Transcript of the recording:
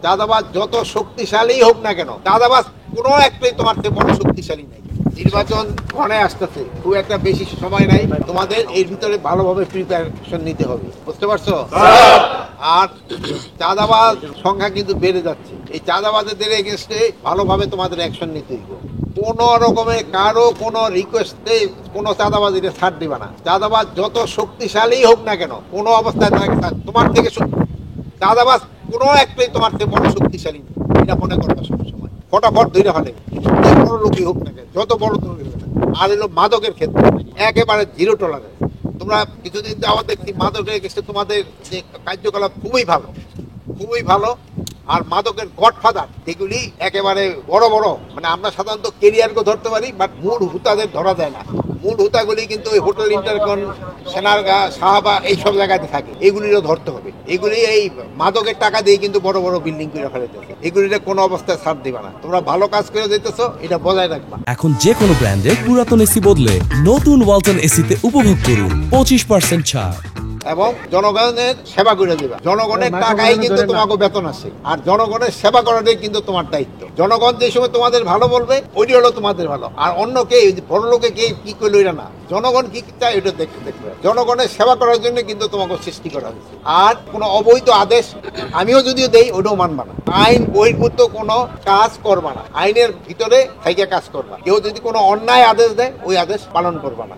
চাঁদাবাজ যত শক্তিশালী হোক না কেন, চাঁদাবাজ কোনো একটাই তোমার থেকে বড় শক্তিশালী নাই। নির্বাচন ঘনে আসতেছে, খুব একটা বেশি সময় নাই, তোমাদের এর ভিতরে ভালোভাবে প্রিপারেশন নিতে হবে, বুঝতে পারছো? আর চাঁদাবাজ সংখ্যা কিন্তু বেড়ে যাচ্ছে, এই চাঁদাবাজদের এগেইনস্টে ভালোভাবে তোমাদের অ্যাকশন নিতে হবে। কোন রকমের কারো কোনো রিকোয়েস্টে কোনো চাঁদাবাজিরে ছাড় দিবা না। চাঁদাবাজ যত শক্তিশালী হোক না কেন, কোনো অবস্থায় তোমার থেকে চাঁদাবাজ কোনো একটাই তোমার থেকে বড় শক্তিশালী নেই, এটা মনে করবা সবসময়। ফটাফট ধরে ফেলে বড় লোকই হোক না কেন, যত বড় তুমি হোক না। আর এলো মাদকের ক্ষেত্রে একেবারে জিরো টলারেন্স। তোমরা কিছুদিন যাওয়া দেখছি মাদকের ক্ষেত্রে তোমাদের যে কার্যকলাপ খুবই ভালো, খুবই ভালো। আর মাদকের গডফাদার এগুলি একেবারে বড় বড়, মানে আমরা সাধারণত কেরিয়ারকে ধরতে পারি, বাট মূল হুতাদের ধরা যায় না। মূল হুতাগুলি কিন্তু ওই হোটেল ইন্টারকন, সেনারগা, সাহাবা এইসব জায়গাতে থাকে, এগুলিরও ধরতে হবে। এগুলি এই মাদকের টাকা দিয়ে কিন্তু বড় বড় বিল্ডিং করে ফেলেতেছে, এগুলির কোনো অবস্থায় ছাড় দিবা না। তোমরা ভালো কাজ করে দিতেছো, এটা বজায় রাখবা। এখন যে কোনো ব্র্যান্ডের পুরাতন এসি বদলে নতুন ওয়ালটন এসিতে উপভোগ করুন 25% ছাড়। এবং জনগণের সেবা করে দিবা। জনগণের টাকাই কিন্তু তোমাকে বেতন আসে, আর জনগণের সেবা করাটাই কিন্তু তোমার দায়িত্ব। জনগণ যে সময় তোমাদের ভালো বলবে, ওইটি হলো তোমাদের ভালো। আর অন্য কে, বড় লোকে কে কি করলো এটা না, জনগণ কি চায় ওইটা দেখবে। জনগণের সেবা করার জন্য কিন্তু তোমাকে সৃষ্টি করা হয়েছে। আর কোনো অবৈধ আদেশ আমিও যদিও দেই, ওইটাও মানবা না। আইন বহির্ভূত কোনো কাজ করবা না, আইনের ভিতরে থেকে কাজ করবা। কেউ যদি কোনো অন্যায় আদেশ দেয়, ওই আদেশ পালন করবা না।